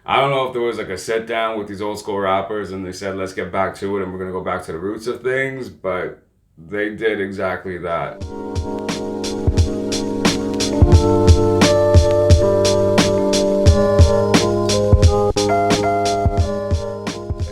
I don't know if there was like a sit down with these old school rappers and they said, let's get back to it and we're gonna go back to the roots of things, but they did exactly that.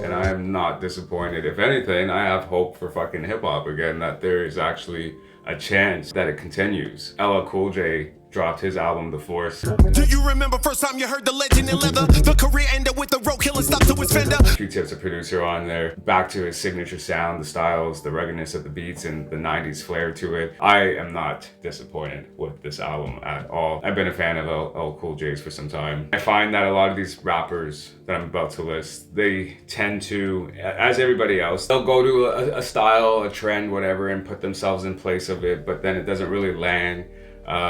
And I am not disappointed. If anything, I have hope for fucking hip hop again, that there is actually a chance that it continues. LL Cool J dropped his album, The Force. Do you remember first time you heard the legend in leather? The career ended with the roadkill and stopped to his fender. Q-Tip's a producer on there. Back to his signature sound, the styles, the ruggedness of the beats, and the 90s flair to it. I am not disappointed with this album at all. I've been a fan of LL Cool J's for some time. I find that a lot of these rappers that I'm about to list, they tend to, as everybody else, they'll go to a style, a trend, whatever, and put themselves in place of it, but then it doesn't really land.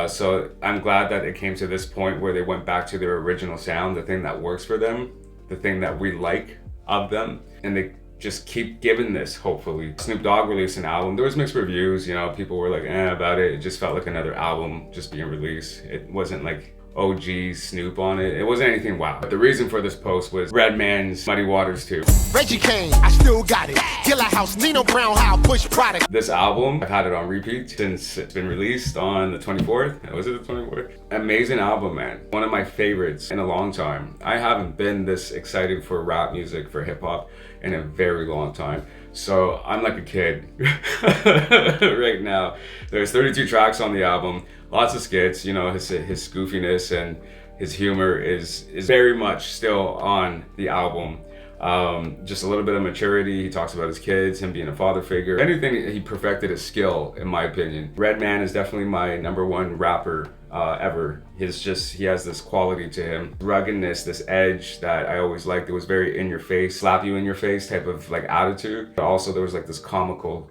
So I'm glad that it came to this point where they went back to their original sound, the thing that works for them, the thing that we like of them, and they just keep giving this, hopefully. Snoop Dogg released an album. There was mixed reviews, you know, people were like, about it. It just felt like another album just being released. It wasn't like OG Snoop on it. It wasn't anything wow. But the reason for this post was Redman's Muddy Waters 2. Reggie Kane, I still got it. Killer House, Nino Brown, how push product. This album, I've had it on repeat since it's been released on the 24th. Was it the 24th? Amazing album, man. One of my favorites in a long time. I haven't been this excited for rap music, for hip hop, in a very long time. So I'm like a kid right now. There's 32 tracks on the album, lots of skits. You know, his goofiness and his humor is very much still on the album. Just a little bit of maturity. He talks about his kids, him being a father figure. Anything, he perfected his skill, in my opinion. Redman is definitely my #1 rapper ever. He has this quality to him, ruggedness, this edge that I always liked. It was very in your face, slap you in your face type of like attitude. But also there was like this comical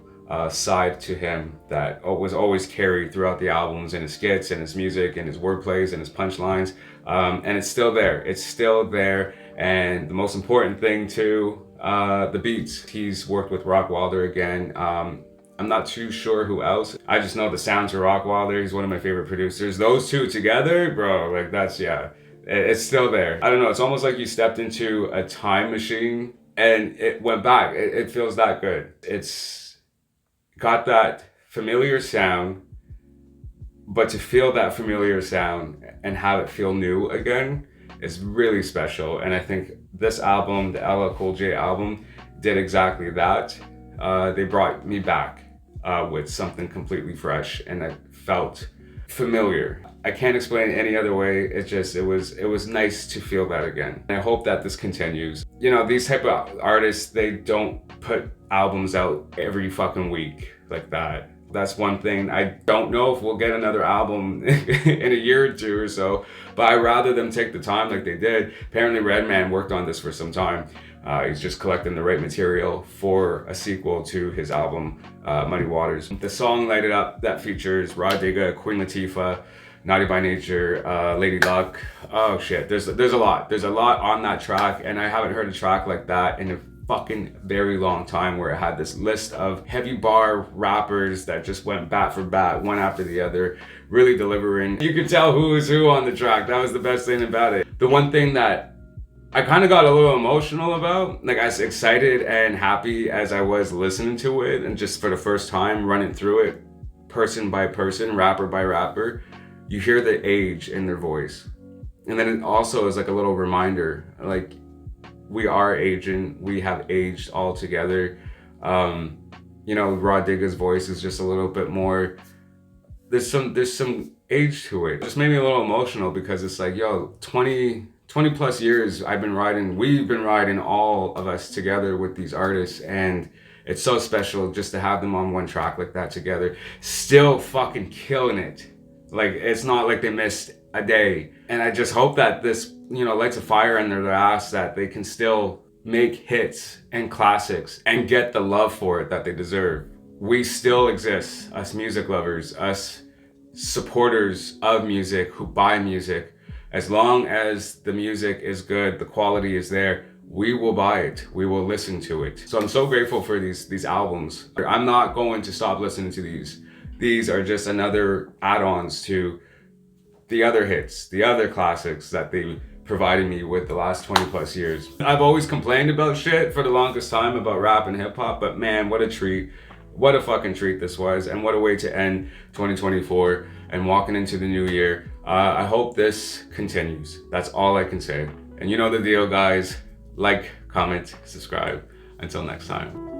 side to him that was always carried throughout the albums and his skits and his music and his wordplays and his punchlines. And it's still there. It's still there. And the most important thing too, the beats. He's worked with Rock Wilder again. I'm not too sure who else. I just know the sounds of Rock Wilder. He's one of my favorite producers. Those two together, bro, like that's, yeah, it's still there. I don't know, it's almost like you stepped into a time machine and it went back. It feels that good. It's got that familiar sound, but to feel that familiar sound and have it feel new again is really special. And I think this album, the LL Cool J album, did exactly that. They brought me back with something completely fresh, and it felt familiar. I can't explain it any other way. It was nice to feel that again. And I hope that this continues. You know, these type of artists, they don't put albums out every fucking week like that. That's one thing. I don't know if we'll get another album in a year or two or so, but I'd rather them take the time like they did. Apparently Redman worked on this for some time. He's just collecting the right material for a sequel to his album, Muddy Waters. The song Light It Up that features Rah Digga, Queen Latifah, Naughty by Nature, Lady Luck. Oh shit, there's a lot. There's a lot on that track, and I haven't heard a track like that in a fucking very long time, where it had this list of heavy bar rappers that just went bat for bat, one after the other, really delivering. You could tell who is who on the track. That was the best thing about it. The one thing that I kind of got a little emotional about, like as excited and happy as I was listening to it, and just for the first time running through it, person by person, rapper by rapper, you hear the age in their voice. And then it also is like a little reminder, like, we are aging, we have aged all together. You know, Rah Digga's voice is just a little bit more, there's some age to it. It just made me a little emotional because it's like, yo, 20 plus years we've been riding, all of us together with these artists, and it's so special just to have them on one track like that together, still fucking killing it. Like, it's not like they missed a day. And I just hope that this, you know, lights a fire under their ass, that they can still make hits and classics and get the love for it that they deserve. We still exist, us music lovers, us supporters of music who buy music. As long as the music is good, the quality is there, we will buy it, we will listen to it. So I'm so grateful for these albums. I'm not going to stop listening to these. These are just another add-ons to the other hits, the other classics that they provided me with the last 20 plus years. I've always complained about shit for the longest time about rap and hip hop, but man, what a treat. What a fucking treat this was, and what a way to end 2024 and walking into the new year. I hope this continues. That's all I can say. And you know the deal, guys. Like, comment, subscribe. Until next time.